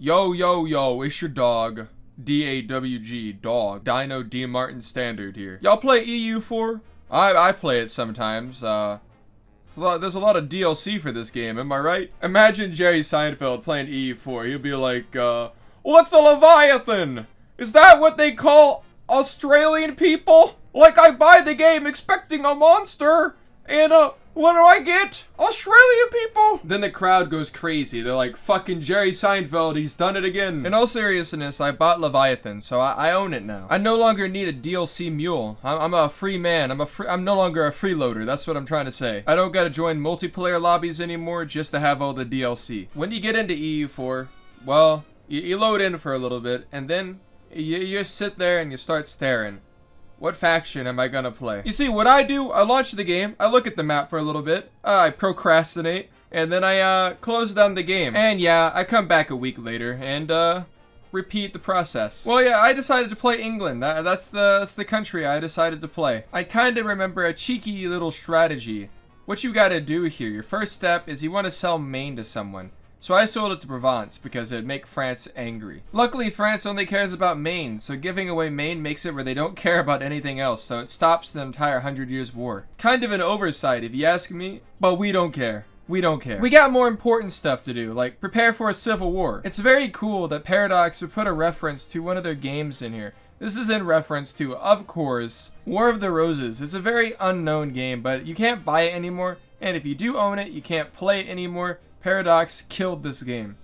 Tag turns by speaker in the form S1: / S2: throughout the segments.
S1: Yo, yo, yo, it's your dog. D-A-W-G, dog. Dino D. Martin Standard here. Y'all play EU4? I play it sometimes. There's a lot of DLC for this game, am I right? Imagine Jerry Seinfeld playing EU4. He'll be like, what's a Leviathan? Is that what they call Australian people? Like, I buy the game expecting a monster, and, what do I get? Australian people! Then the crowd goes crazy. They're like, fucking Jerry Seinfeld, he's done it again. In all seriousness, I bought Leviathan, so I own it now. I no longer need a DLC mule. I'm a free man. I'm no longer a freeloader. That's what I'm trying to say. I don't gotta join multiplayer lobbies anymore just to have all the DLC. When you get into EU4, well, you load in for a little bit, and then you sit there and you start staring. What faction am I gonna play? You see, what I do, I launch the game, I look at the map for a little bit, I procrastinate, and then I close down the game. And yeah, I come back a week later and repeat the process. Well, yeah, I decided to play England. That's the country I decided to play. I kinda remember a cheeky little strategy. What you gotta do here, your first step is you wanna sell Maine to someone. So I sold it to Provence because it'd make France angry. Luckily, France only cares about Maine, so giving away Maine makes it where they don't care about anything else, so it stops the entire 100 Years' War. Kind of an oversight if you ask me, but we don't care. We don't care. We got more important stuff to do, like prepare for a civil war. It's very cool that Paradox would put a reference to one of their games in here. This is in reference to, of course, War of the Roses. It's a very unknown game, but you can't buy it anymore, and if you do own it, you can't play it anymore. Paradox killed this game.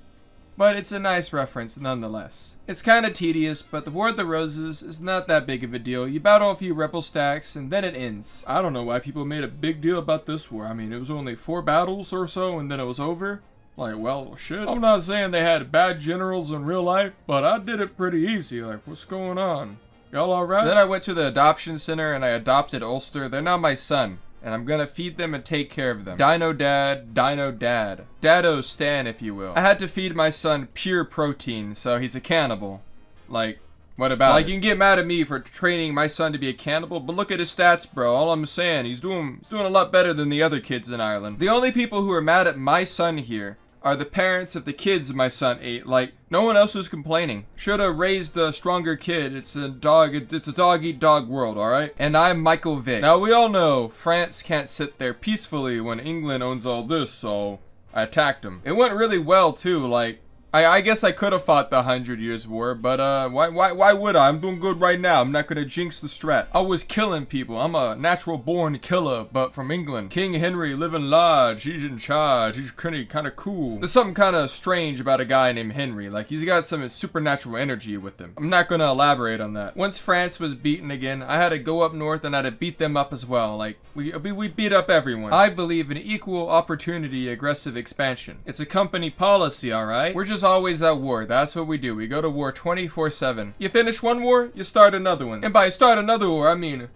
S1: But it's a nice reference nonetheless. It's kinda tedious, but the War of the Roses is not that big of a deal. You battle a few rebel stacks, and then it ends. I don't know why people made a big deal about this war. I mean, it was only 4 battles or so, and then it was over. Like, well, shit. I'm not saying they had bad generals in real life, but I did it pretty easy. Like, what's going on? Y'all alright? Then I went to the adoption center, and I adopted Ulster. They're now my son. And I'm gonna feed them and take care of them. Dino Dad, Dino Dad. Dado Stan, if you will. I had to feed my son pure protein, so he's a cannibal. Like, what about it? Like, you can get mad at me for training my son to be a cannibal, but look at his stats, bro. All I'm saying, he's doing a lot better than the other kids in Ireland. The only people who are mad at my son here are the parents of the kids my son ate. Like, no one else was complaining. Shoulda raised a stronger kid. It's a dog eat dog world, alright? And I'm Michael Vick. Now, we all know France can't sit there peacefully when England owns all this, so I attacked them. It went really well, too. Like, I guess I could have fought the 100 Years' War, but why would I? I'm doing good right now. I'm not gonna jinx the strat. I was killing people. I'm a natural born killer, but from England. King Henry living large. He's in charge. He's kind of cool. There's something kind of strange about a guy named Henry. Like, he's got some supernatural energy with him. I'm not gonna elaborate on that. Once France was beaten again, I had to go up north and I had to beat them up as well. Like, we beat up everyone. I believe in equal opportunity aggressive expansion. It's a company policy, alright? We're just always at war. That's what we do. We go to war 24/7. You finish one war, you start another one. And by start another war, I mean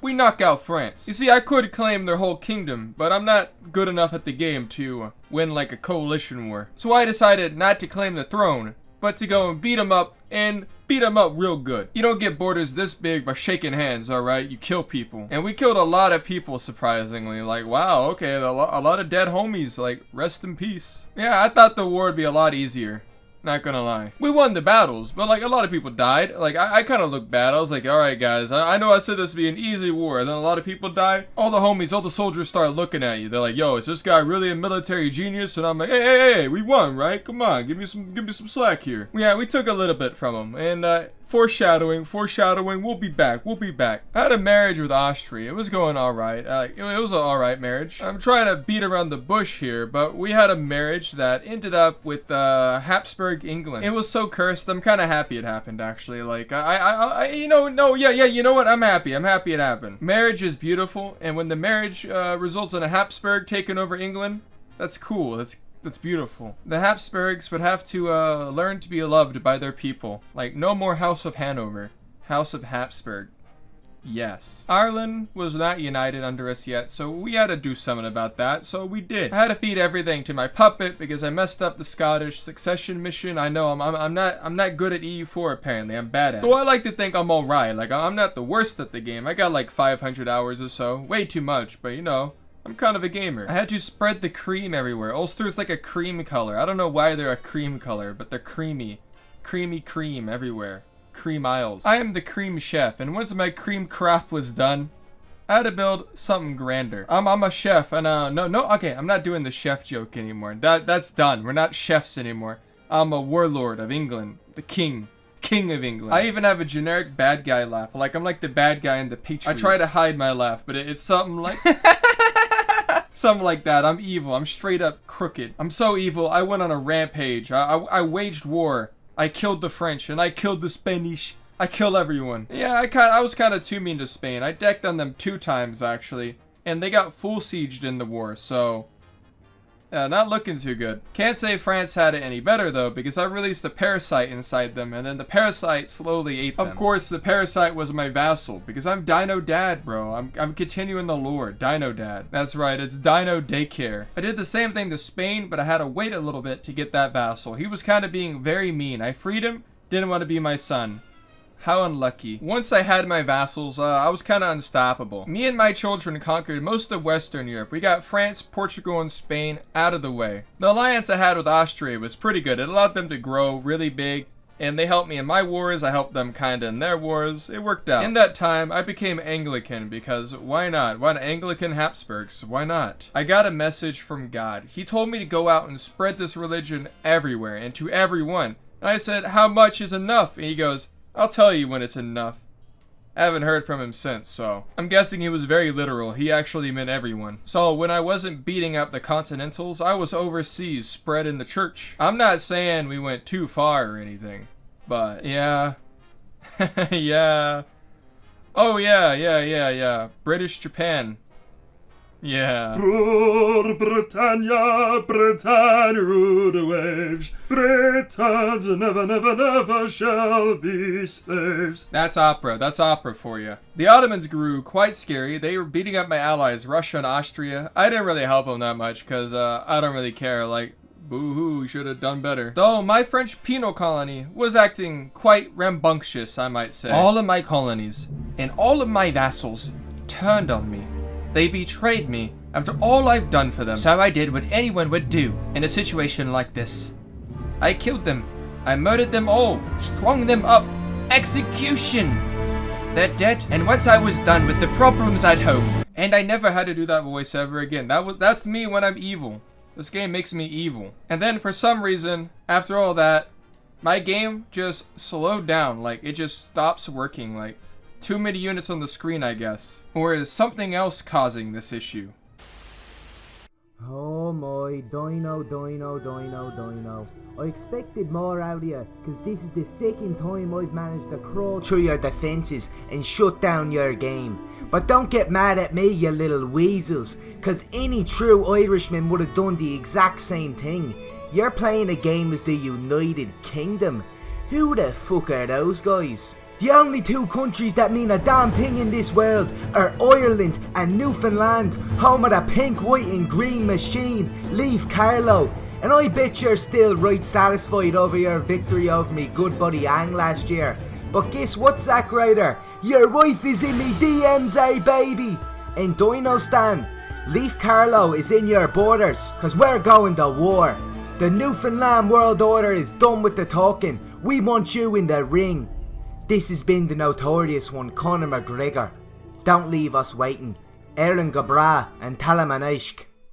S1: we knock out France. You see, I could claim their whole kingdom, but I'm not good enough at the game to win like a coalition war. So I decided not to claim the throne, but to go and beat them up, and beat them up real good. You don't get borders this big by shaking hands, alright? You kill people. And we killed a lot of people, surprisingly. Like, wow, okay, a lot of dead homies. Like, rest in peace. Yeah, I thought the war would be a lot easier. Not gonna lie. We won the battles, but like a lot of people died. Like I kind of looked bad. I was like, alright guys, I know I said this would be an easy war. And then a lot of people died. All the homies, all the soldiers start looking at you. They're like, yo, is this guy really a military genius? And I'm like, hey, we won, right? Come on, give me some slack here. Yeah, we took a little bit from him. And foreshadowing, we'll be back. I had a marriage with Austria. It was going alright. It was an alright marriage. I'm trying to beat around the bush here, but we had a marriage that ended up with Habsburg, England. It was so cursed. I'm kind of happy it happened, actually. Like, you know what? I'm happy it happened. Marriage is beautiful, and when the marriage results in a Habsburg taking over England, that's cool. That's beautiful. The Habsburgs would have to learn to be loved by their people. Like, no more House of Hanover. House of Habsburg. Yes. Ireland was not united under us yet, so we had to do something about that, so we did. I had to feed everything to my puppet because I messed up the Scottish succession mission. I know I'm not good at EU4 apparently. I'm bad at it. So I like to think I'm alright. Like, I'm not the worst at the game. I got like 500 hours or so. Way too much, but you know, I'm kind of a gamer. I had to spread the cream everywhere. Ulster's like a cream color. I don't know why they're a cream color, but they're creamy. Creamy cream everywhere. Cream aisles. I am the cream chef, and once my cream crop was done, I had to build something grander. I'm a chef, and okay, I'm not doing the chef joke anymore. That's done. We're not chefs anymore. I'm a warlord of England. The king of England. I even have a generic bad guy laugh. Like, I'm like the bad guy in The Patriot. I try to hide my laugh, but it's something like... something like that. I'm evil. I'm straight up crooked. I'm so evil, I went on a rampage. I waged war. I killed the French, and I killed the Spanish. I killed everyone. Yeah, I was kind of too mean to Spain. I decked on them 2 times, actually. And they got full sieged in the war, so... yeah, not looking too good. Can't say France had it any better, though, because I released a parasite inside them, and then the parasite slowly ate them. Of course, the parasite was my vassal, because I'm Dino Dad, bro. I'm continuing the lore. Dino Dad. That's right, it's Dino Daycare. I did the same thing to Spain, but I had to wait a little bit to get that vassal. He was kind of being very mean. I freed him, didn't want to be my son. How unlucky. Once I had my vassals, I was kind of unstoppable. Me and my children conquered most of Western Europe. We got France, Portugal, and Spain out of the way. The alliance I had with Austria was pretty good. It allowed them to grow really big, and they helped me in my wars. I helped them kinda in their wars. It worked out. In that time, I became Anglican because why not? Why not Anglican Habsburgs? Why not? I got a message from God. He told me to go out and spread this religion everywhere and to everyone. And I said, how much is enough? And he goes, I'll tell you when it's enough. I haven't heard from him since, so I'm guessing he was very literal. He actually meant everyone. So when I wasn't beating up the Continentals, I was overseas spreading the church. I'm not saying we went too far or anything, but yeah. yeah. Oh yeah. British Japan. Yeah.
S2: Rule Britannia, Britannia rule the waves. Britons never, never, never shall be slaves.
S1: That's opera. That's opera for you. The Ottomans grew quite scary. They were beating up my allies, Russia and Austria. I didn't really help them that much because I don't really care. Like, boo-hoo, we should have done better. Though my French penal colony was acting quite rambunctious, I might say. All of my colonies and all of my vassals turned on me. They betrayed me after all I've done for them. So I did what anyone would do in a situation like this. I killed them. I murdered them all. Strung them up. Execution! They're dead. And once I was done with the problems at home. And I never had to do that voice ever again. That's me when I'm evil. This game makes me evil. And then for some reason, after all that, my game just slowed down. Like, it just stops working. Like, too many units on the screen, I guess. Or is something else causing this issue?
S3: Oh my, Dino. I expected more out of you, cause this is the second time I've managed to crawl through your defences and shut down your game. But don't get mad at me, you little weasels, cause any true Irishman would have done the exact same thing. You're playing a game as the United Kingdom. Who the fuck are those guys? The only 2 countries that mean a damn thing in this world are Ireland and Newfoundland, home of the pink, white and green machine, Leaf Carlo. And I bet you're still right satisfied over your victory over me good buddy Ang last year. But guess what, Zack Ryder? Your wife is in me DMs, eh baby? And Dino Stan, Leaf Carlo is in your borders, cause we're going to war. The Newfoundland World Order is done with the talking. We want you in the ring. This has been the notorious one, Conor McGregor. Don't leave us waiting. Erin Gabra and Talamanishk.